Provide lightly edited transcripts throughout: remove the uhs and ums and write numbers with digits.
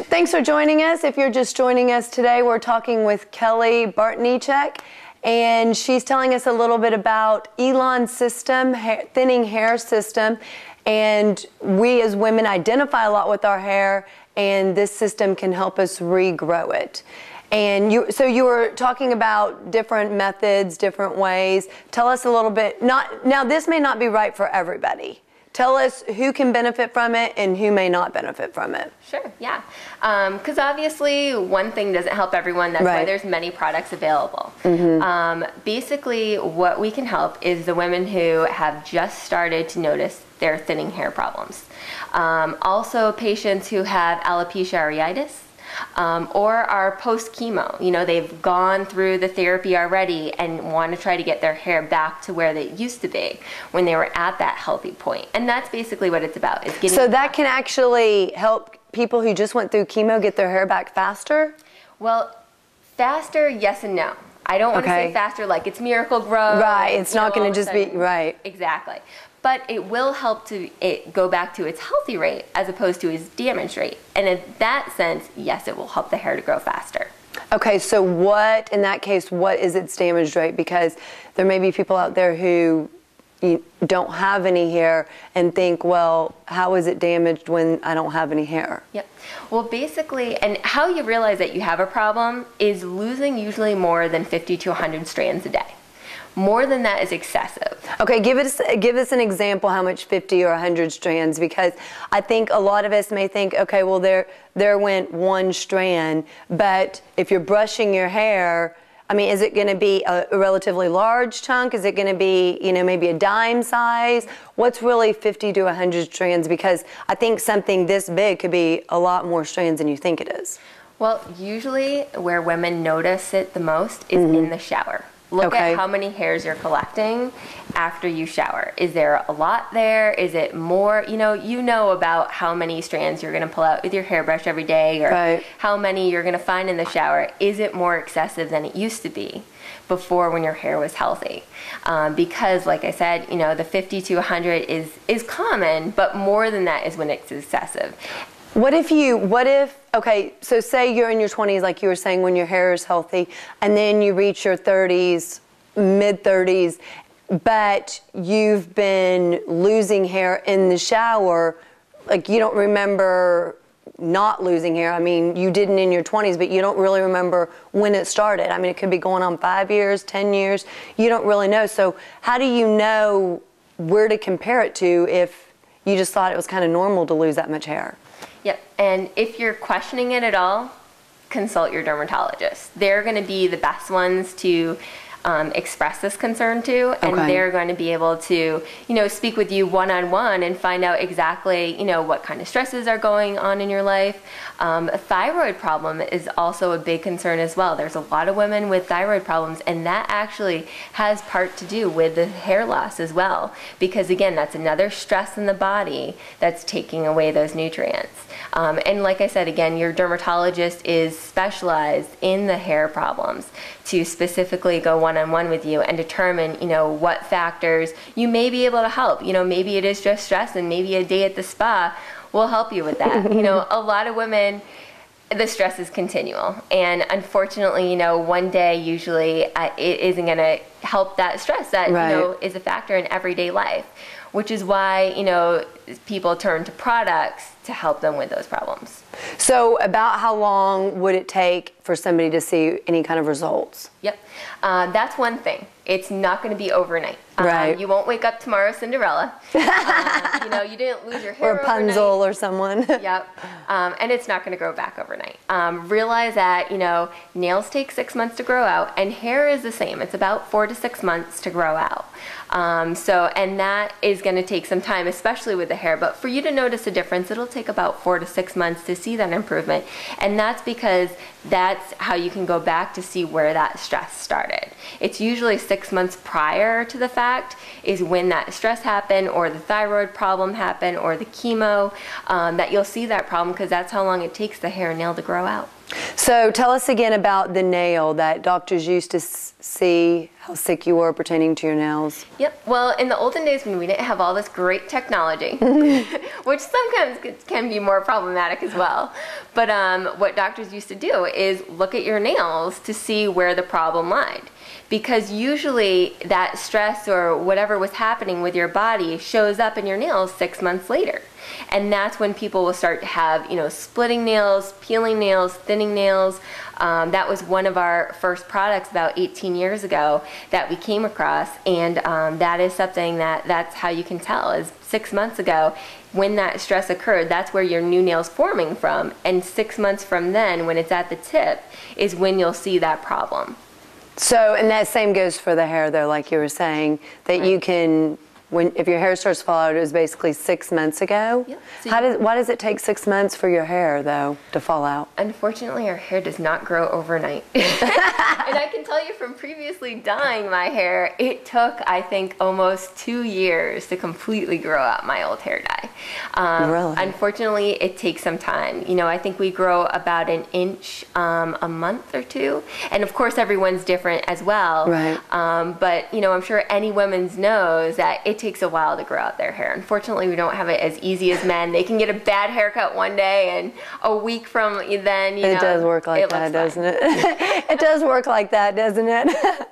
Thanks for joining us. If you're just joining us today, we're talking with Kelly Bartnichek, and she's telling us a little bit about Elon's system, thinning hair system, and we as women identify a lot with our hair, and this system can help us regrow it. And so you were talking about different methods, different ways. Tell us a little bit. Now, this may not be right for everybody. Tell us who can benefit from it and who may not benefit from it. Sure, yeah. Because obviously one thing doesn't help everyone. That's why there's many products available. Basically, what we can help is the women who have just started to notice their thinning hair problems. Also, patients who have alopecia areata, or are post-chemo. You know, they've gone through the therapy already and want to try to get their hair back to where they used to be when they were at that healthy point. And that's basically what it's about. Is getting so that can actually help people who just went through chemo get their hair back faster? Well, faster, yes and no. I don't want to say faster like it's Miracle Grow. Right, it's not going to just be, right. Exactly. But it will help to go back to its healthy rate as opposed to its damaged rate. And in that sense, yes, it will help the hair to grow faster. Okay, so what, in that case, what is its damaged rate? Because there may be people out there who don't have any hair and think, well, how is it damaged when I don't have any hair? Yep. Well, basically, and how you realize that you have a problem is losing usually more than 50 to 100 strands a day. More than that is excessive. Okay, give us an example how much 50 or 100 strands, because I think a lot of us may think, okay, well, there went one strand, but if you're brushing your hair, I mean, is it going to be a relatively large chunk? Is it going to be, you know, maybe a dime size? What's really 50 to 100 strands? Because I think something this big could be a lot more strands than you think it is. Well, usually where women notice it the most is in the shower. Look at how many hairs you're collecting after you shower. Is there a lot there? Is it more? You know about how many strands you're going to pull out with your hairbrush every day, or how many you're going to find in the shower. Is it more excessive than it used to be before when your hair was healthy? Because, like I said, you know, the 50 to 100 is common, but more than that is when it's excessive. What if, okay, so say you're in your 20s, like you were saying, when your hair is healthy, and then you reach your 30s, mid-30s, but you've been losing hair in the shower, like you don't remember not losing hair. I mean, you didn't in your 20s, but you don't really remember when it started. I mean, it could be going on 5 years, 10 years. You don't really know. So how do you know where to compare it to if you just thought it was kind of normal to lose that much hair? Yep, and if you're questioning it at all, consult your dermatologist. They're going to be the best ones to express this concern to, and they're going to be able to, you know, speak with you one-on-one and find out exactly, you know, what kind of stresses are going on in your life. A thyroid problem is also a big concern as well. There's a lot of women with thyroid problems, and that actually has part to do with the hair loss as well, because again, that's another stress in the body that's taking away those nutrients. And like I said, again, your dermatologist is specialized in the hair problems to specifically go one-on-one with you and determine, you know, what factors you may be able to help. You know, maybe it is just stress, and maybe a day at the spa will help you with that. You know, a lot of women, the stress is continual, and unfortunately, you know, one day usually it isn't going to help that stress that, you know, is a factor in everyday life, which is why, you know, people turn to products to help them with those problems. So about how long would it take for somebody to see any kind of results? Yep, that's one thing. It's not going to be overnight. You won't wake up tomorrow Cinderella. You know, you didn't lose your hair or Rapunzel overnight. Or someone. Yep, and it's not going to grow back overnight. Realize that, you know, nails take 6 months to grow out, and hair is the same. It's about 4 to 6 months to grow out. And that is going to take some time, especially with the hair. But for you to notice a difference, it'll take about 4 to 6 months to see that improvement. And that's because that's how you can go back to see where that stress started. It's usually 6 months prior to the fact is when that stress happened, or the thyroid problem happened, or the chemo, that you'll see that problem, because that's how long it takes the hair and nail to grow out. So tell us again about the nail that doctors used to see. how sick you were pertaining to your nails? Yep. Well, in the olden days when we didn't have all this great technology, which sometimes can be more problematic as well, but what doctors used to do is look at your nails to see where the problem lied. Because usually that stress or whatever was happening with your body shows up in your nails 6 months later. And that's when people will start to have, splitting nails, peeling nails, thinning nails. That was one of our first products about 18 years ago that we came across. And that is something that's how you can tell is 6 months ago when that stress occurred, that's where your new nail's forming from. And 6 months from then, when it's at the tip, is when you'll see that problem. So, and that same goes for the hair, though, like you were saying, that you can, if your hair starts to fall out, it was basically 6 months ago. Yep. So why does it take 6 months for your hair, though, to fall out? Unfortunately, our hair does not grow overnight. And I can tell you from previously dyeing my hair, it took, I think, almost 2 years to completely grow out my old hair dye. Really? Unfortunately, it takes some time. I think we grow about an inch a month or two. And of course, everyone's different as well. Right. But, I'm sure any woman knows that it takes a while to grow out their hair. Unfortunately, we don't have it as easy as men. They can get a bad haircut one day, and a week from then, it does work like that, doesn't it? It does work like that, doesn't it?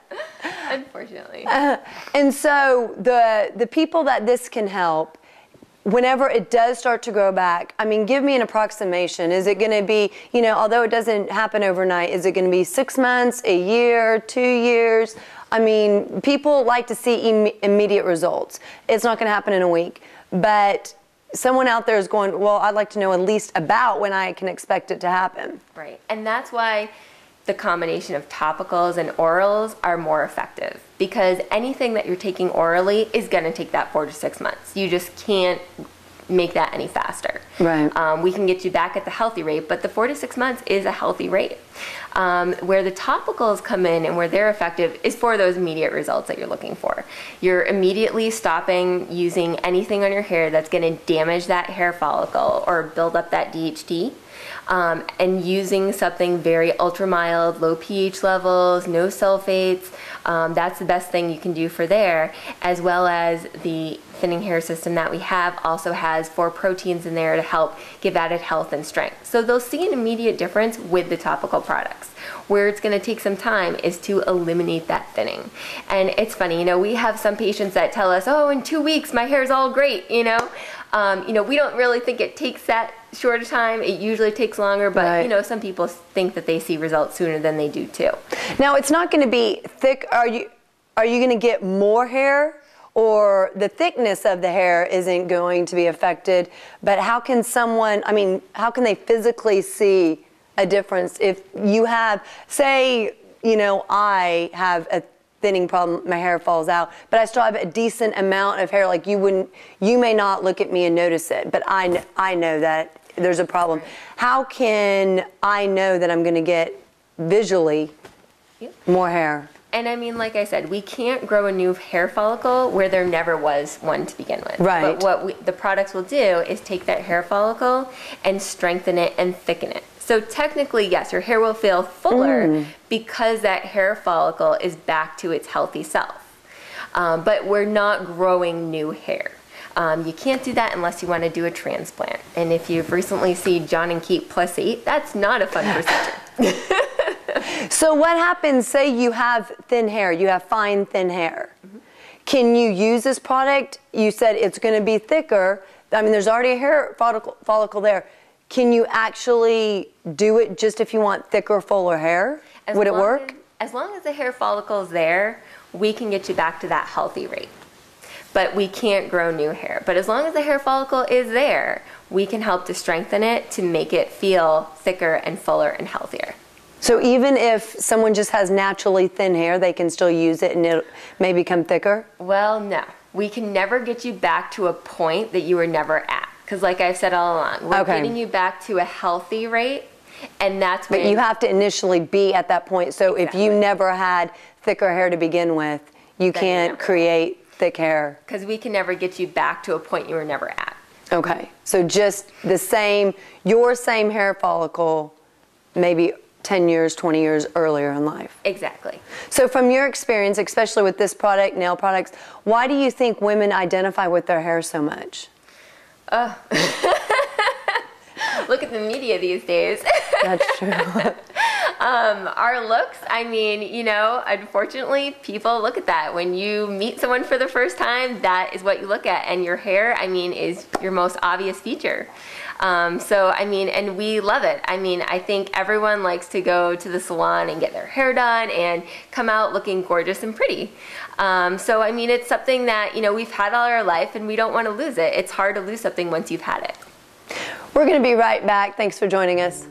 Unfortunately. And so the people that this can help, whenever it does start to grow back, I mean, give me an approximation. Is it going to be, although it doesn't happen overnight, is it going to be 6 months, a year, 2 years? I mean, people like to see immediate results. It's not going to happen in a week. But someone out there is going, well, I'd like to know at least about when I can expect it to happen. Right. And that's why the combination of topicals and orals are more effective, because anything that you're taking orally is going to take that 4 to 6 months. You just can't make that any faster. Right. We can get you back at the healthy rate, but the 4 to 6 months is a healthy rate. Where the topicals come in and where they're effective is for those immediate results that you're looking for. You're immediately stopping using anything on your hair that's going to damage that hair follicle or build up that DHT. And using something very ultra mild, low pH levels, no sulfates, that's the best thing you can do for there, as well as the thinning hair system that we have also has 4 proteins in there to help give added health and strength. So they'll see an immediate difference with the topical products. Where it's going to take some time is to eliminate that thinning. And it's funny, we have some patients that tell us, oh, in 2 weeks my hair's all great, we don't really think it takes that short a time. It usually takes longer, but right. Some people think that they see results sooner than they do too. Now, it's not going to be thick. Are you going to get more hair, or the thickness of the hair isn't going to be affected? But how can how can they physically see a difference if you have, say, I have a thinning problem, my hair falls out, but I still have a decent amount of hair, like you may not look at me and notice it, but I know that there's a problem. How can I know that I'm going to get visually more hair? And I mean, like I said, we can't grow a new hair follicle where there never was one to begin with. Right. But what the products will do is take that hair follicle and strengthen it and thicken it. So technically, yes, your hair will feel fuller because that hair follicle is back to its healthy self. But we're not growing new hair. You can't do that unless you want to do a transplant. And if you've recently seen John and Kate +8, that's not a fun procedure. So what happens, say you have thin hair, you have fine, thin hair. Can you use this product? You said it's going to be thicker. I mean, there's already a hair follicle there. Can you actually do it just if you want thicker, fuller hair? Would it work? As long as the hair follicle is there, we can get you back to that healthy rate. But we can't grow new hair. But as long as the hair follicle is there, we can help to strengthen it to make it feel thicker and fuller and healthier. So even if someone just has naturally thin hair, they can still use it and it may become thicker? Well, no. We can never get you back to a point that you were never at. Because like I've said all along, we're getting you back to a healthy rate, and that's when... But you have to initially be at that point. So if you never had thicker hair to begin with, you can't create thick hair. Because we can never get you back to a point you were never at. Okay. So just your same hair follicle, maybe 10 years, 20 years earlier in life. Exactly. So from your experience, especially with this product, nail products, why do you think women identify with their hair so much? Look at the media these days. That's true. Our looks, I mean, you know, unfortunately, people look at that. When you meet someone for the first time, that is what you look at. And your hair, I mean, is your most obvious feature. So, I mean, and we love it. I mean, I think everyone likes to go to the salon and get their hair done and come out looking gorgeous and pretty. So, I mean, it's something that, you know, we've had all our life and we don't want to lose it. It's hard to lose something once you've had it. We're going to be right back. Thanks for joining us.